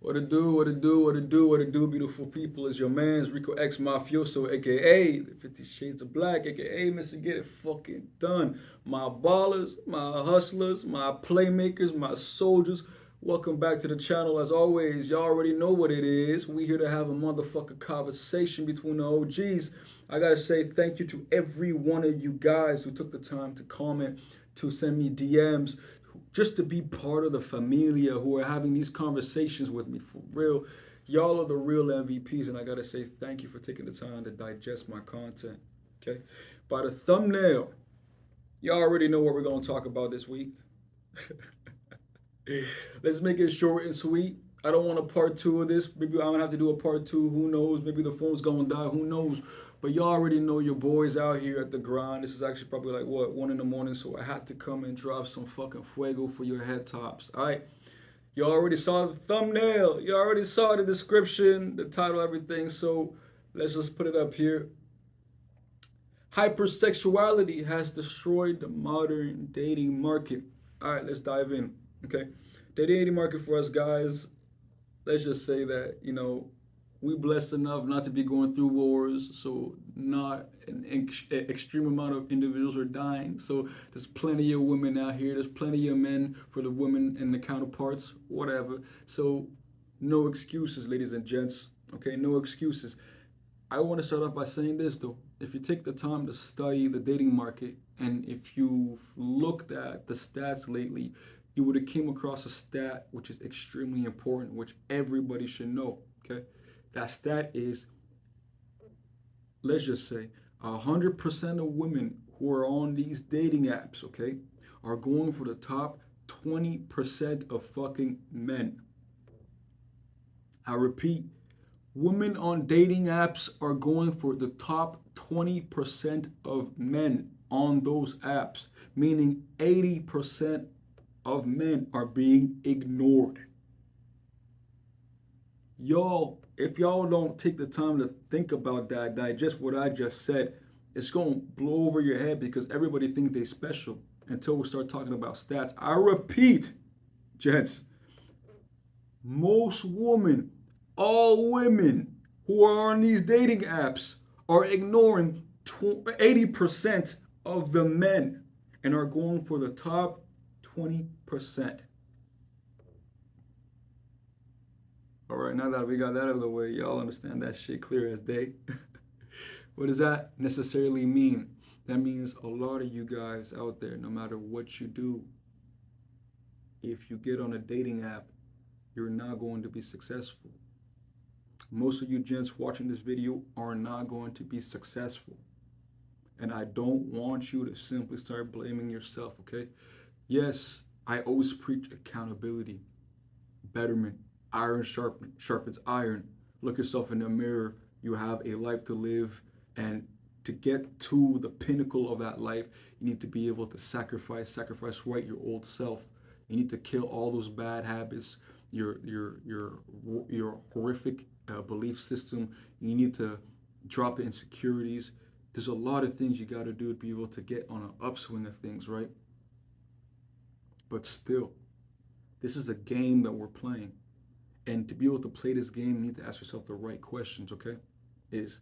What it do, what it do, what it do, what it do, beautiful people. Is your man's Ricoxmafioso, aka 50 Shades of Black, aka Mr. Get It Fucking Done. My ballers, my hustlers, my playmakers, my soldiers. Welcome back to the channel. As always, y'all already know what it is. We here to have a motherfucking conversation between the OGs. I gotta say thank you to every one of you guys who took the time to comment, to send me DMs, just to be part of the familia who are having these conversations with me for real. Y'all are the real MVPs, and I gotta say thank you for taking the time to digest my content. Okay, by the thumbnail, y'all already know what we're gonna talk about this week. Let's make it short and sweet. I don't want a part two of this. Maybe I'm gonna have to do a part two. Who knows? Maybe the phone's gonna die. Who knows? But y'all already know your boys out here at the grind. This is actually probably like what 1 in the morning, so I had to come and drop some fucking fuego for your head tops. All right. You already saw the thumbnail. You already saw the description, the title, everything. So let's just put it up here. Hypersexuality has destroyed the modern dating market. All right, let's dive in. Okay, the dating market for us guys. Let's just say that we blessed enough not to be going through wars, so not an extreme amount of individuals are dying. So there's plenty of women out here. There's plenty of men for the women and the counterparts, whatever. So no excuses, ladies and gents. Okay, no excuses. I want to start off by saying this though. If you take the time to study the dating market, and if you've looked at the stats lately, you would have came across a stat which is extremely important, which everybody should know. Okay, that stat is, let's just say, 100% of women who are on these dating apps, okay, are going for the top 20% of fucking men. I repeat, women on dating apps are going for the top 20% of men on those apps, meaning 80% of men are being ignored. Y'all, if y'all don't take the time to think about that, digest what I just said, it's going to blow over your head because everybody thinks they special until we start talking about stats. I repeat, gents, most women, all women who are on these dating apps are ignoring 80% of the men and are going for the top 20%. All right, now that we got that out of the way, y'all understand that shit clear as day. What does that necessarily mean? That means a lot of you guys out there, no matter what you do, if you get on a dating app, you're not going to be successful. Most of you gents watching this video are not going to be successful. And I don't want you to simply start blaming yourself, okay? Yes, I always preach accountability, betterment, iron sharpens iron. Look yourself in the mirror. You have a life to live, and to get to the pinnacle of that life, you need to be able to sacrifice right your old self. You need to kill all those bad habits, your horrific belief system. You need to drop the insecurities. There's a lot of things you got to do to be able to get on an upswing of things, right? But still, this is a game that we're playing. And to be able to play this game, you need to ask yourself the right questions, okay? Is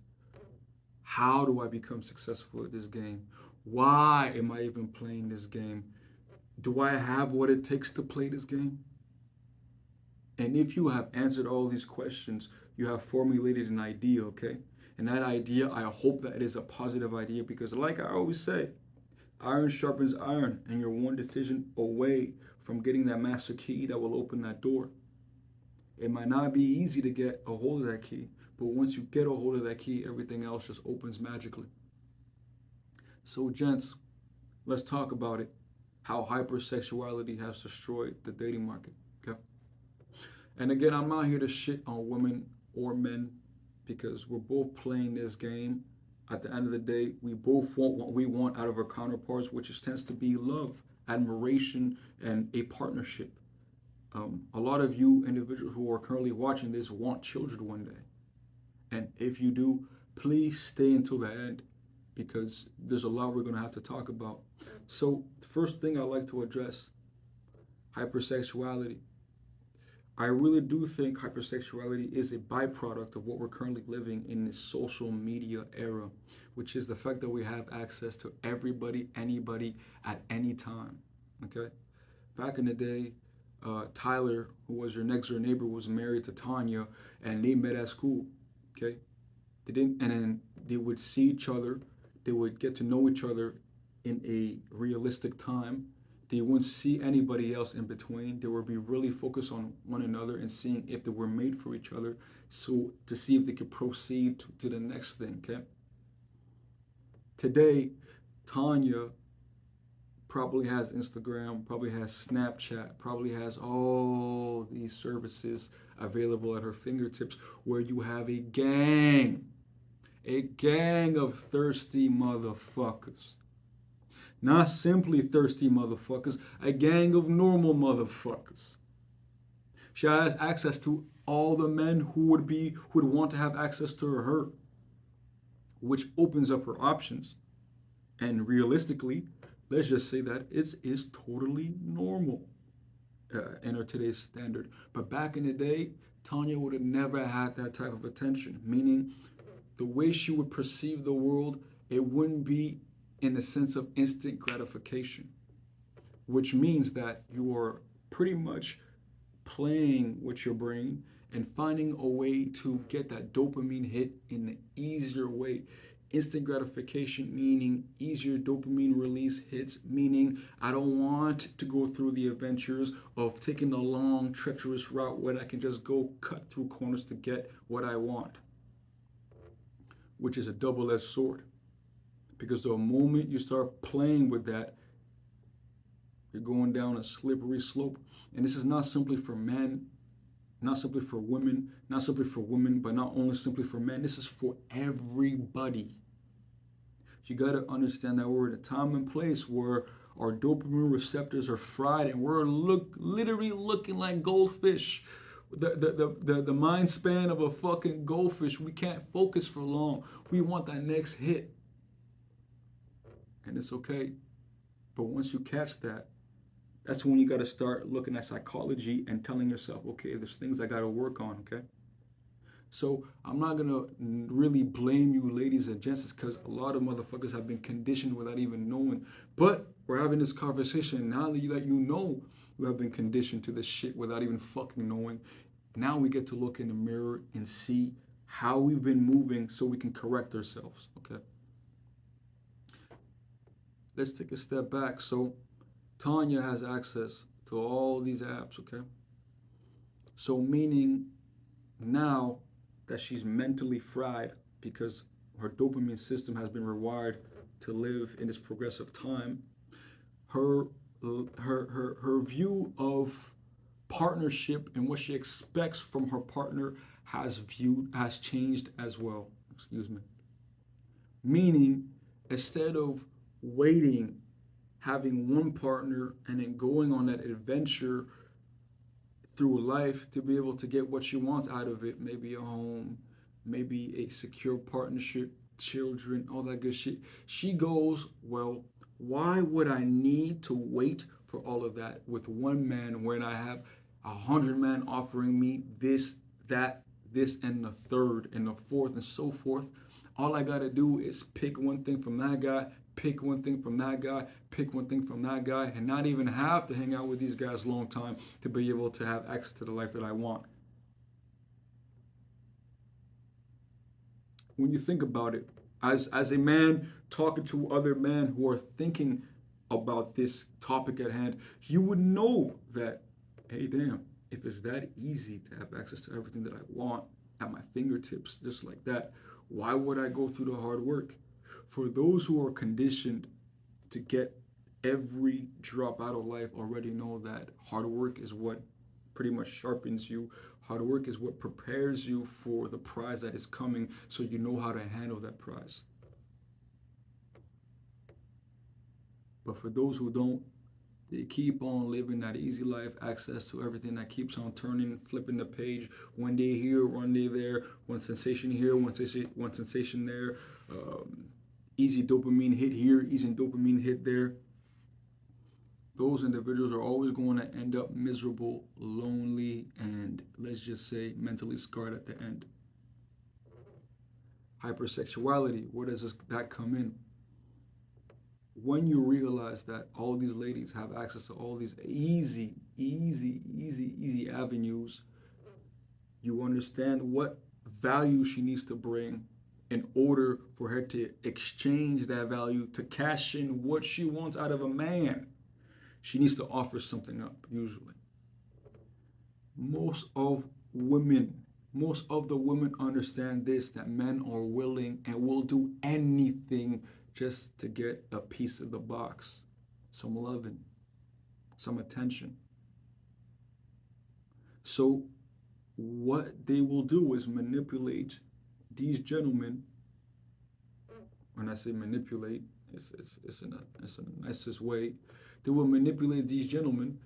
how do I become successful at this game? Why am I even playing this game? Do I have what it takes to play this game? And if you have answered all these questions, you have formulated an idea, okay? And that idea, I hope that it is a positive idea because, like I always say, iron sharpens iron, and you're one decision away from getting that master key that will open that door. It might not be easy to get a hold of that key, but once you get a hold of that key, everything else just opens magically. So, gents, let's talk about it. How hypersexuality has destroyed the dating market. Okay. And again, I'm not here to shit on women or men because we're both playing this game. At the end of the day, we both want what we want out of our counterparts, which tends to be love, admiration, and a partnership. A lot of you individuals who are currently watching this want children one day. And if you do, please stay until the end because there's a lot we're going to have to talk about. So, the first thing I'd like to address, hypersexuality. I really do think hypersexuality is a byproduct of what we're currently living in this social media era, which is the fact that we have access to everybody, anybody, at any time. Okay? Back in the day, Tyler, who was your next door neighbor, was married to Tanya, and they met at school. Okay? They didn't, and then they would see each other. They would get to know each other in a realistic time. They wouldn't see anybody else in between. They would be really focused on one another and seeing if they were made for each other, so to see if they could proceed to the next thing. Okay. Today, Tanya probably has Instagram, probably has Snapchat, probably has all these services available at her fingertips, where you have a gang of thirsty motherfuckers. Not simply thirsty motherfuckers, a gang of normal motherfuckers. She has access to all the men who would want to have access to her, which opens up her options. And realistically, let's just say that it is totally normal in our today's standard. But back in the day, Tanya would have never had that type of attention, meaning the way she would perceive the world, it wouldn't be in the sense of instant gratification, which means that you are pretty much playing with your brain and finding a way to get that dopamine hit in an easier way. Instant gratification meaning easier dopamine release hits, meaning I don't want to go through the adventures of taking the long, treacherous route where I can just go cut through corners to get what I want, which is a double-edged sword. Because the moment you start playing with that, you're going down a slippery slope. And this is not simply for men, not simply for women, not simply for women, but not only simply for men. This is for everybody. You got to understand that we're in a time and place where our dopamine receptors are fried and we're literally looking like goldfish. The mind span of a fucking goldfish. We can't focus for long. We want that next hit. And it's okay. But once you catch that, that's when you got to start looking at psychology and telling yourself, okay, there's things I got to work on, okay? So I'm not going to really blame you, ladies and gents, because a lot of motherfuckers have been conditioned without even knowing. But we're having this conversation now that you know you have been conditioned to this shit without even fucking knowing. Now we get to look in the mirror and see how we've been moving so we can correct ourselves, okay? Let's take a step back. So Tanya has access to all these apps, okay? So meaning now that she's mentally fried because her dopamine system has been rewired to live in this progressive time, her view of partnership and what she expects from her partner has changed as well. Excuse me. Meaning, instead of waiting, having one partner, and then going on that adventure through life to be able to get what she wants out of it, maybe a home, maybe a secure partnership, children, all that good shit. She goes, well, why would I need to wait for all of that with one man when I have 100 men offering me this, that, this, and the third, and the fourth, and so forth? All I gotta do is pick one thing from that guy, pick one thing from that guy, pick one thing from that guy, and not even have to hang out with these guys a long time to be able to have access to the life that I want. When you think about it, as a man talking to other men who are thinking about this topic at hand, you would know that, hey, damn, if it's that easy to have access to everything that I want at my fingertips, just like that, why would I go through the hard work? For those who are conditioned to get every drop out of life already know that hard work is what pretty much sharpens you. Hard work is what prepares you for the prize that is coming, so you know how to handle that prize. But for those who don't, they keep on living that easy life, access to everything that keeps on turning, flipping the page, one day here, one day there, one sensation here, one sensation there, easy dopamine hit here, easy dopamine hit there. those individuals are always going to end up miserable, lonely, and let's just say mentally scarred at the end. Hypersexuality, where does that come in? When you realize that all these ladies have access to all these easy avenues, you understand what value she needs to bring in order for her to exchange that value to cash in what she wants out of a man. She needs to offer something up, usually. Most of women, most of the women understand this, that men are willing and will do anything just to get a piece of the box, some loving, some attention. So what they will do is manipulate these gentlemen. When I say manipulate, it's in the nicest way. They will manipulate these gentlemen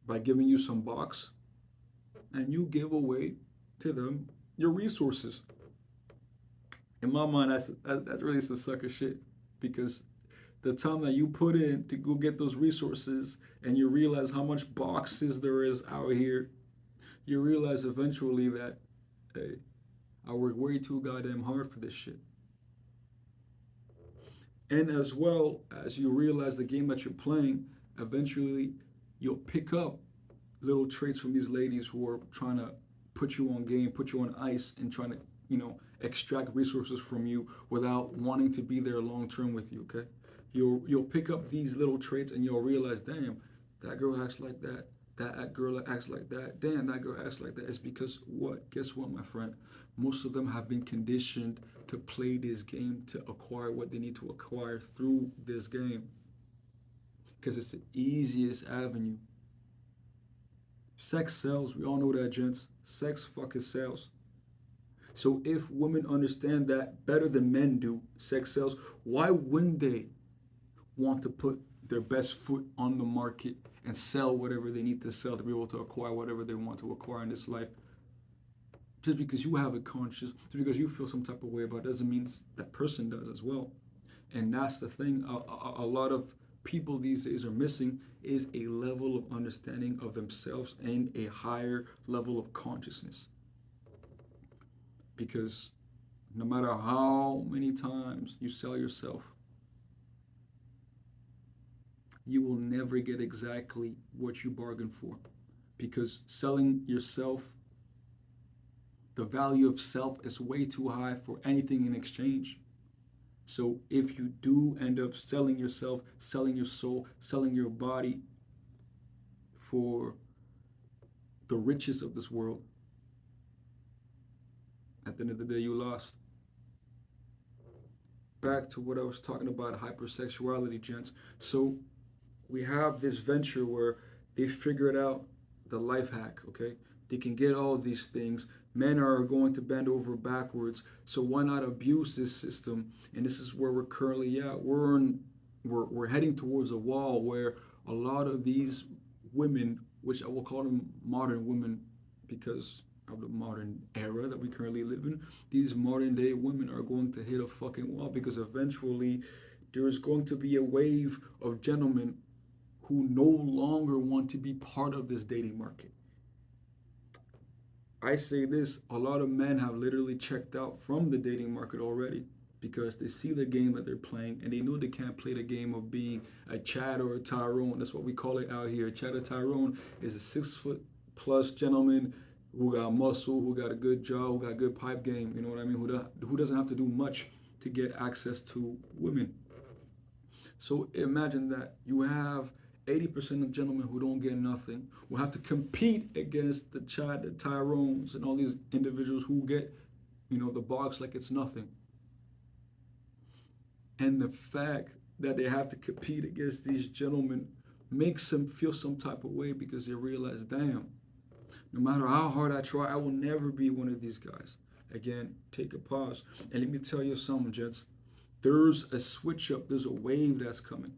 by giving you some box, and you give away to them your resources. In my mind, that's really some sucker shit, because the time that you put in to go get those resources and you realize how much boxes there is out here, you realize eventually that, hey, I work way too goddamn hard for this shit. And as well as you realize the game that you're playing, eventually you'll pick up little traits from these ladies who are trying to put you on game, put you on ice, and trying to, extract resources from you without wanting to be there long term with you. Okay, you'll pick up these little traits and you'll realize, damn, that girl acts like that. That girl acts like that. Damn, that girl acts like that. It's because what? Guess what, my friend? Most of them have been conditioned to play this game to acquire what they need to acquire through this game, because it's the easiest avenue. Sex sells. We all know that, gents. Sex fucking sells. So if women understand that better than men do, sex sells, why wouldn't they want to put their best foot on the market and sell whatever they need to sell to be able to acquire whatever they want to acquire in this life? Just because you have a conscience, just because you feel some type of way about it, doesn't mean that person does as well. And that's the thing. A lot of people these days are missing is a level of understanding of themselves and a higher level of consciousness. Because no matter how many times you sell yourself, you will never get exactly what you bargained for. Because selling yourself, the value of self is way too high for anything in exchange. So if you do end up selling yourself, selling your soul, selling your body for the riches of this world, at the end of the day, you lost. Back to what I was talking about, hypersexuality, gents. So we have this venture where they figured out the life hack, okay? They can get all these things. Men are going to bend over backwards. So why not abuse this system? And this is where we're currently at. We're heading towards a wall where a lot of these women, which I will call them modern women because of the modern era that we currently live in, these modern day women are going to hit a fucking wall, because eventually there's going to be a wave of gentlemen who no longer want to be part of this dating market. I say this, a lot of men have literally checked out from the dating market already, because they see the game that they're playing and they know they can't play the game of being a Chad or a Tyrone. That's what we call it out here. Chad or Tyrone is a 6 foot plus gentleman who got muscle, who got a good jaw, who got good pipe game. You know what I mean? Who doesn't have to do much to get access to women. So imagine that you have 80% of gentlemen who don't get nothing, will have to compete against the Chad, the Tyrones, and all these individuals who get, the box like it's nothing. And the fact that they have to compete against these gentlemen makes them feel some type of way, because they realize, damn, no matter how hard I try, I will never be one of these guys. Again, take a pause. And let me tell you something, gents. There's a switch up, there's a wave that's coming.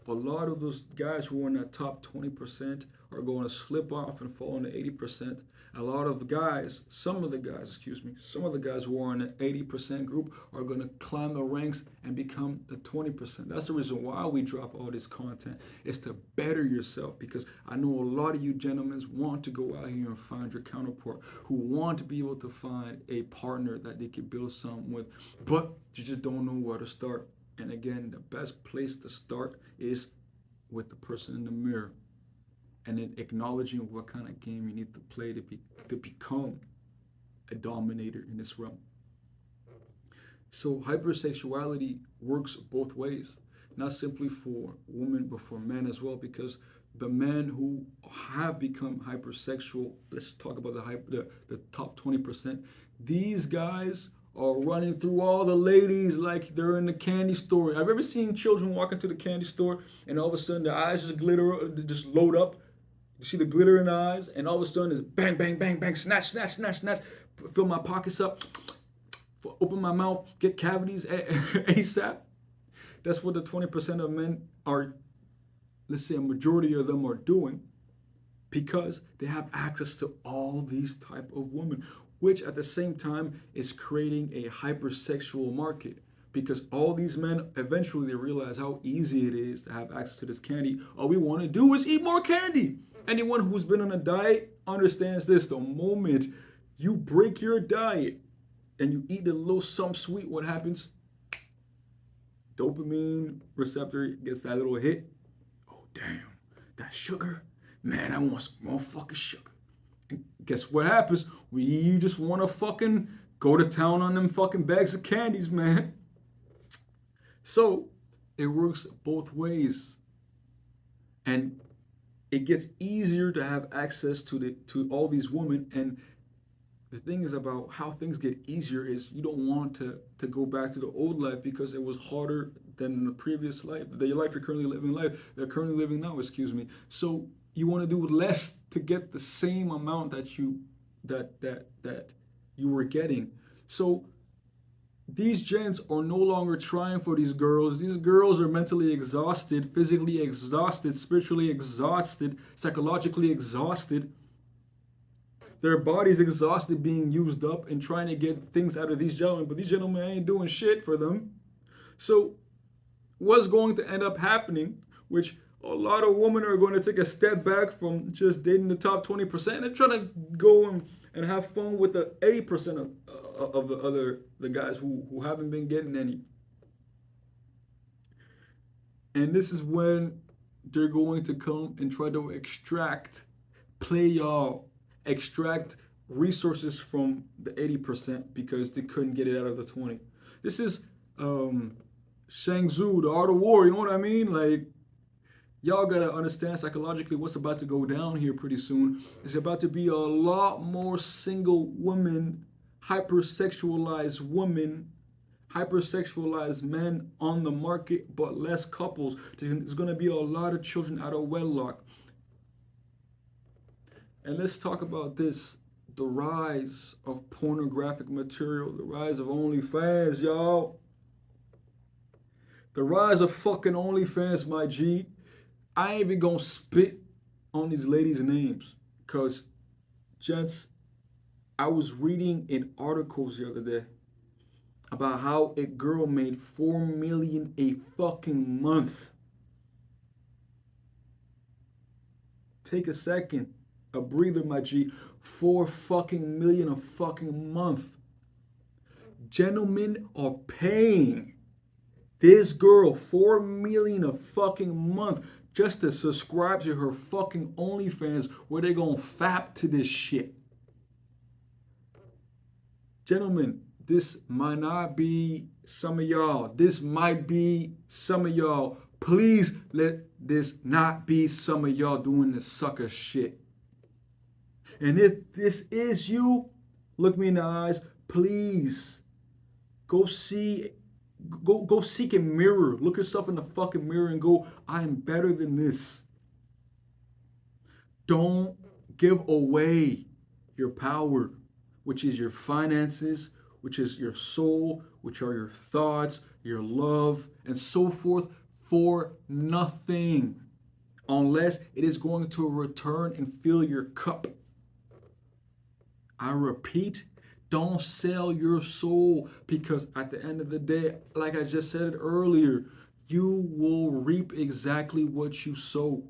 A lot of those guys who are in that top 20% are going to slip off and fall into 80%. A lot of guys, some of the guys who are in the 80% group are going to climb the ranks and become the 20%. That's the reason why we drop all this content. It's to better yourself, because I know a lot of you gentlemen want to go out here and find your counterpart, who want to be able to find a partner that they can build something with, but you just don't know where to start. And again, the best place to start is with the person in the mirror, and then acknowledging what kind of game you need to play to become a dominator in this realm. So hypersexuality works both ways, not simply for women but for men as well, because the men who have become hypersexual, let's talk about the top 20%. These guys are running through all the ladies like they're in the candy store. I've ever seen children walk into the candy store and all of a sudden their eyes just glitter, just load up. You see the glitter in the eyes, and all of a sudden it's bang, bang, bang, bang, snatch, snatch, snatch, snatch. Fill my pockets up, open my mouth, get cavities ASAP. That's what the 20% of men are, let's say a majority of them are doing, because they have access to all these type of women, which at the same time is creating a hypersexual market, because all these men eventually they realize how easy it is to have access to this candy. All we want to do is eat more candy. Anyone who's been on a diet understands this. The moment you break your diet and you eat a little something sweet, what happens? Dopamine receptor gets that little hit. Oh, damn, that sugar. Man, I want some more fucking sugar. And guess what happens? You just want to fucking go to town on them fucking bags of candies, man. So it works both ways. And it gets easier to have access to all these women. And the thing is about how things get easier is you don't want to go back to the old life, because it was harder than the previous life, the life you're currently living now, excuse me. So you want to do less to get the same amount that you were getting. So these gents are no longer trying for these girls. These girls are mentally exhausted, physically exhausted, spiritually exhausted, psychologically exhausted. Their body's exhausted being used up and trying to get things out of these gentlemen, but these gentlemen ain't doing shit for them. So what's going to end up happening, which a lot of women are going to take a step back from just dating the top 20% and trying to go and have fun with the 80% of the guys who haven't been getting any. And this is when they're going to come and try to extract resources from the 80% because they couldn't get it out of the 20. This is Shang Tzu, the art of war, you know what I mean? Like, y'all gotta understand psychologically what's about to go down here pretty soon. There's about to be a lot more single women, hypersexualized men on the market, but less couples. There's gonna be a lot of children out of wedlock. And let's talk about this, the rise of pornographic material, the rise of OnlyFans, y'all. The rise of fucking OnlyFans, my G. I ain't even gonna spit on these ladies' names, because, gents, I was reading in articles the other day about how a girl made $4 million a fucking month. Take a second, a breather, my G. $4 fucking million a fucking month. Gentlemen are paying this girl $4 million a fucking month just to subscribe to her fucking OnlyFans, where they gonna fap to this shit. Gentlemen, this might not be some of y'all. This might be some of y'all. Please let this not be some of y'all doing this sucker shit. And if this is you, look me in the eyes. Please go seek a mirror. Look yourself in the fucking mirror and go, I am better than this. Don't give away your power, which is your finances, which is your soul, which are your thoughts, your love, and so forth, for nothing. unless it is going to return and fill your cup. I repeat, don't sell your soul, because at the end of the day, like I just said it earlier, you will reap exactly what you sow.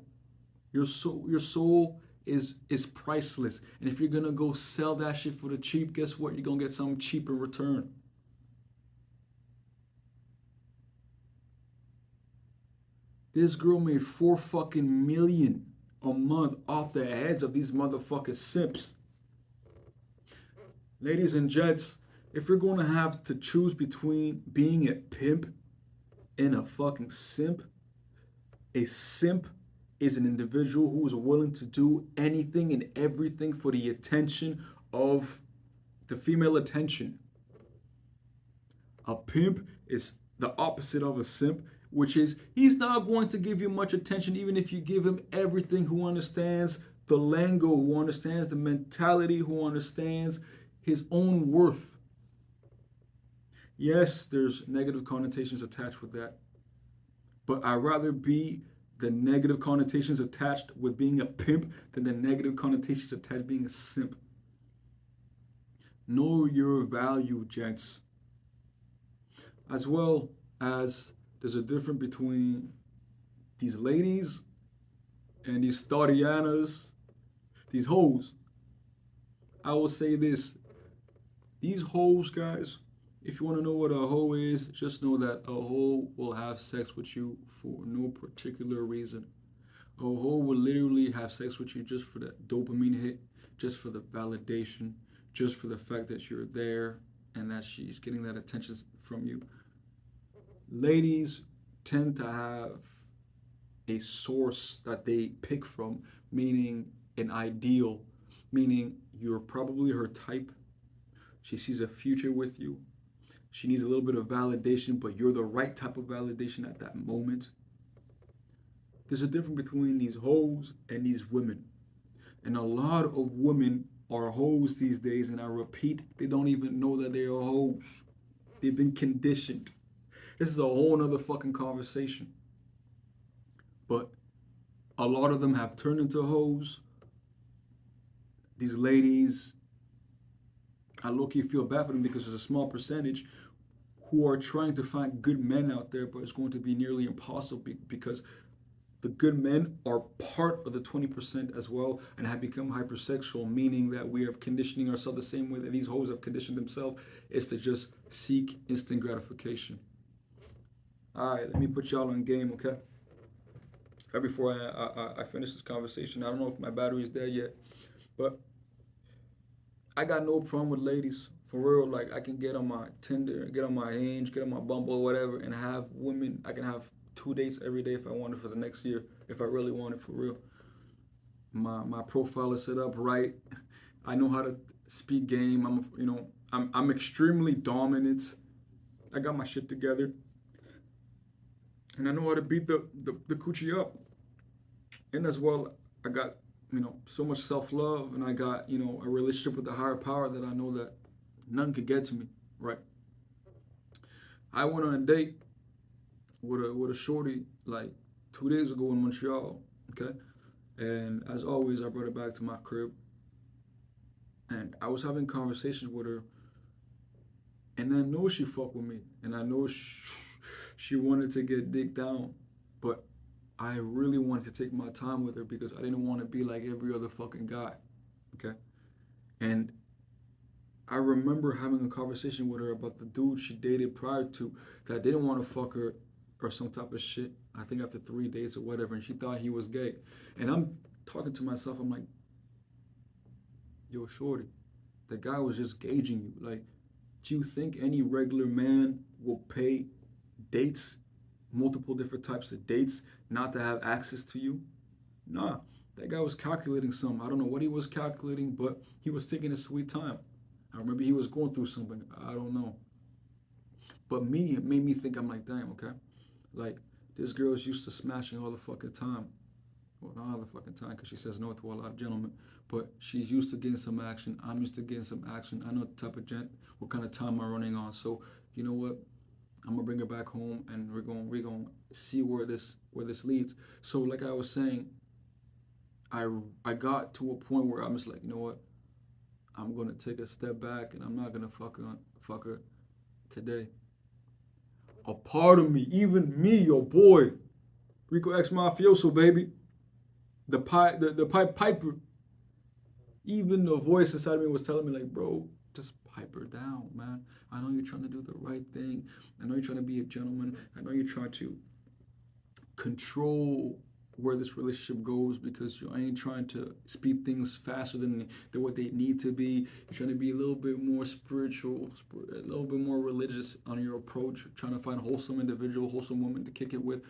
Your soul is priceless. And if you're gonna go sell that shit for the cheap, guess what? You're gonna get something cheap in return. This girl made 4 fucking million a month off the heads of these motherfucking simps. Ladies and gents, if you're gonna have to choose between being a pimp and a fucking simp, a simp is an individual who is willing to do anything and everything for the attention of the female attention. A pimp is the opposite of a simp, which is he's not going to give you much attention even if you give him everything, who understands the lingo, who understands the mentality, who understands his own worth. Yes, there's negative connotations attached with that, but I'd rather be the negative connotations attached with being a pimp than the negative connotations attached with being a simp. Know your value, gents. As well as there's a difference between these ladies and these Tharianas, these hoes. I will say this: these hoes, guys, if you want to know what a hoe is, just know that a hoe will have sex with you for no particular reason. A hoe will literally have sex with you just for that dopamine hit, just for the validation, just for the fact that you're there and that she's getting that attention from you. Ladies tend to have a source that they pick from, meaning an ideal, meaning you're probably her type. She sees a future with you. She needs a little bit of validation, but you're the right type of validation at that moment. There's a difference between these hoes and these women. And a lot of women are hoes these days, and I repeat, they don't even know that they are hoes. They've been conditioned. This is a whole nother fucking conversation. But a lot of them have turned into hoes. These ladies, I low-key feel bad for them because there's a small percentage who are trying to find good men out there, but it's going to be nearly impossible because the good men are part of the 20% as well and have become hypersexual, meaning that we are conditioning ourselves the same way that these hoes have conditioned themselves, is to just seek instant gratification. All right, let me put y'all on game, okay? Right before I finish this conversation, I don't know if my battery is dead yet, but I got no problem with ladies. For real, like I can get on my Tinder, get on my Hinge, get on my Bumble, whatever, and have women. I can have 2 dates every day if I wanted for the next year, if I really want it for real. My profile is set up right. I know how to speak game. I'm extremely dominant. I got my shit together, and I know how to beat the coochie up. And as well, I got so much self love, and I got a relationship with the higher power that I know that none could get to me. Right. I went on a date with a shorty like 2 days ago in Montreal. Okay. And as always, I brought it back to my crib, and I was having conversations with her, and I know she fucked with me, and I know she wanted to get dick down, but I really wanted to take my time with her because I didn't want to be like every other fucking guy. Okay. And I remember having a conversation with her about the dude she dated prior to that didn't want to fuck her or some type of shit. I think after 3 days or whatever, and she thought he was gay. And I'm talking to myself, I'm like, yo, shorty, the guy was just gauging you. Like, do you think any regular man will pay dates, multiple different types of dates, not to have access to you? Nah, that guy was calculating something. I don't know what he was calculating, but he was taking his sweet time. I remember he was going through something. I don't know. But me, it made me think, I'm like, damn, okay. Like, this girl's used to smashing all the fucking time. Well, not all the fucking time, because she says no to a lot of gentlemen. But she's used to getting some action. I'm used to getting some action. I know the type of what kind of time I'm running on. So, you know what? I'm gonna bring her back home, and we're going see where this leads. So like I was saying, I I got to a point where I'm just like, you know what? I'm gonna take a step back and I'm not gonna fuck her today. A part of me, even me, your boy, Ricoxmafioso, baby, the pipe piper, even the voice inside of me was telling me like, bro, just pipe her down, man. I know you're trying to do the right thing. I know you're trying to be a gentleman. I know you're trying to control where this relationship goes because you ain't trying to speed things faster than what they need to be. You're trying to be a little bit more spiritual, a little bit more religious on your approach, trying to find a wholesome individual, wholesome woman to kick it with.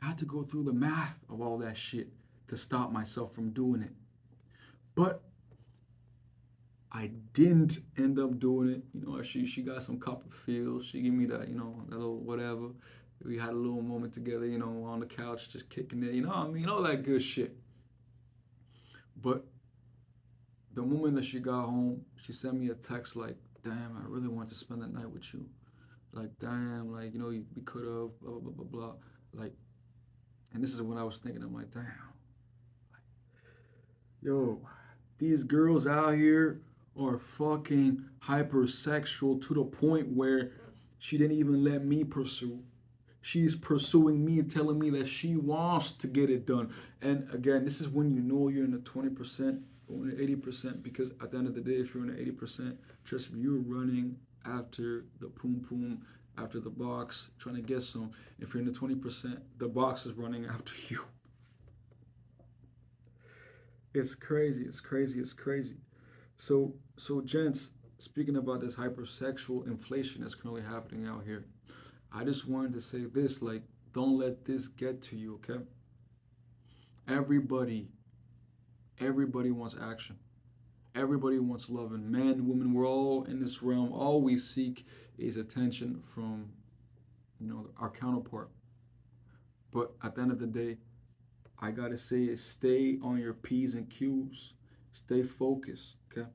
I had to go through the math of all that shit to stop myself from doing it. But I didn't end up doing it. You know, she got some copper feels. She gave me that, you know, that little whatever. We had a little moment together, you know, on the couch, just kicking it. You know what I mean? All that good shit. But the moment that she got home, she sent me a text like, "Damn, I really want to spend the night with you. Like, damn, like you know, we could have blah blah blah blah blah." Like, and this is when I was thinking, I'm like, damn, yo, these girls out here are fucking hypersexual to the point where she didn't even let me pursue. She's pursuing me, telling me that she wants to get it done. And again, this is when you know you're in the 20% or in the 80%, because at the end of the day, if you're in the 80%, trust me, you're running after the poom poom, after the box, trying to get some. If you're in the 20%, the box is running after you. It's crazy. It's crazy. It's crazy. So gents, speaking about this hypersexual inflation that's currently happening out here, I just wanted to say this, like, don't let this get to you, okay? Everybody, everybody wants action. Everybody wants love, and men, women, we're all in this realm. All we seek is attention from, you know, our counterpart. But at the end of the day, I gotta say is stay on your P's and Q's. Stay focused, okay?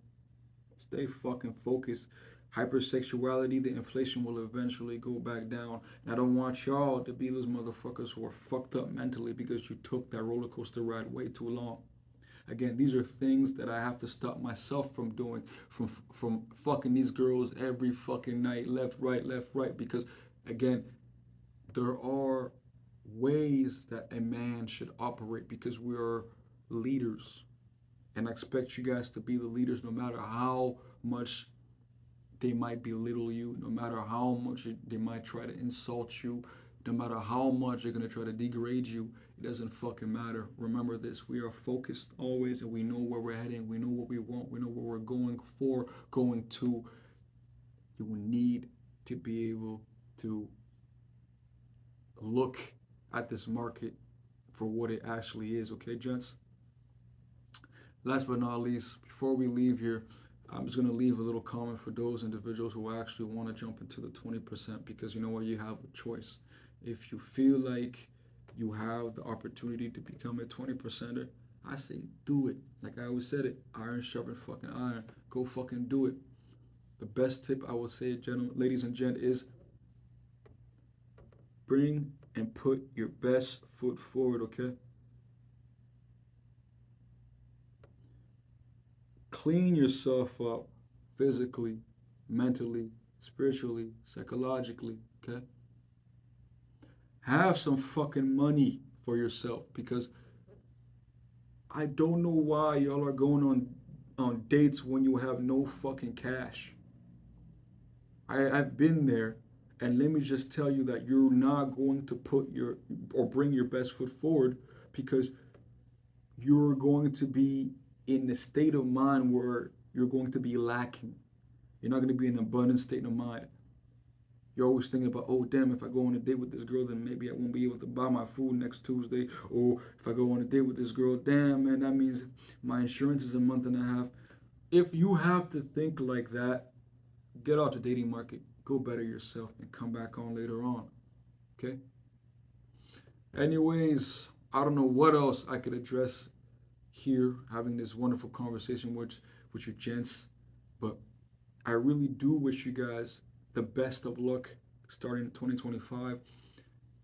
Stay fucking focused. Hypersexuality, the inflation will eventually go back down. And I don't want y'all to be those motherfuckers who are fucked up mentally because you took that roller coaster ride way too long. Again, these are things that I have to stop myself from doing, from fucking these girls every fucking night, left, right. Because again, there are ways that a man should operate because we are leaders. And I expect you guys to be the leaders no matter how much they might belittle you, no matter how much they might try to insult you, no matter how much they're going to try to degrade you. It doesn't fucking matter. Remember this. We are focused always and we know where we're heading. We know what we want. We know where we're going for, going to. You need to be able to look at this market for what it actually is, okay, gents? Last but not least, before we leave here, I'm just going to leave a little comment for those individuals who actually want to jump into the 20% because you know what? You have a choice. If you feel like you have the opportunity to become a 20%er, I say do it. Like I always said it, iron sharpen fucking iron. Go fucking do it. The best tip I would say, gentlemen, ladies and gent, is bring and put your best foot forward, okay? Clean yourself up physically, mentally, spiritually, psychologically, okay? Have some fucking money for yourself because I don't know why y'all are going on dates when you have no fucking cash. I've been there, and let me just tell you that you're not going to put your or bring your best foot forward because you're going to be in a state of mind where you're going to be lacking. You're not going to be in an abundant state of mind. You're always thinking about, oh, damn, if I go on a date with this girl, then maybe I won't be able to buy my food next Tuesday. Or if I go on a date with this girl, damn, man, that means my insurance is a month and a half. If you have to think like that, get out the dating market, go better yourself, and come back on later on. Okay? Anyways, I don't know what else I could address here, having this wonderful conversation with you gents, but I really do wish you guys the best of luck starting 2025.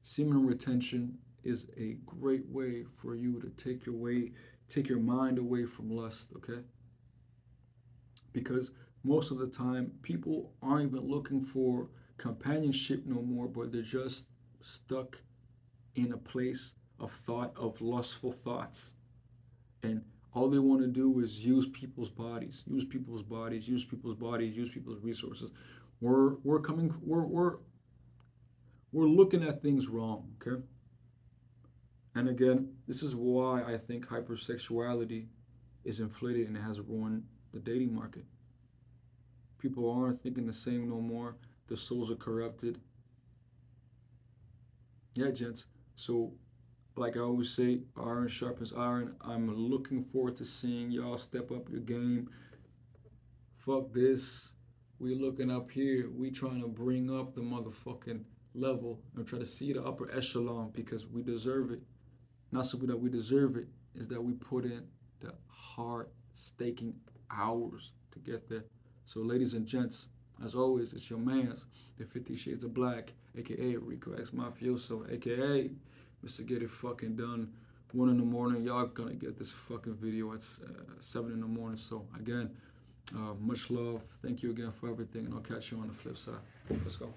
Semen retention is a great way for you to take your mind away from lust, okay? Because most of the time people aren't even looking for companionship no more, but they're just stuck in a place of thought, of lustful thoughts. And all they want to do is use people's bodies, use people's bodies, use people's bodies, use people's resources. We're coming we're looking at things wrong, okay? And again, this is why I think hypersexuality is inflated and has ruined the dating market. People aren't thinking the same no more. Their souls are corrupted. Yeah, gents. So, like I always say, iron sharpens iron. I'm looking forward to seeing y'all step up your game. Fuck this. We looking up here. We trying to bring up the motherfucking level and try to see the upper echelon because we deserve it. Not simply that we deserve it, is that we put in the hard staking hours to get there. So, ladies and gents, as always, it's your man's, the 50 Shades of Black, aka Ricoxmafioso, aka Mr. Get It Fucking Done. 1 in the morning, y'all gonna get this fucking video at 7 in the morning. So, again, much love. Thank you again for everything, and I'll catch you on the flip side. Let's go.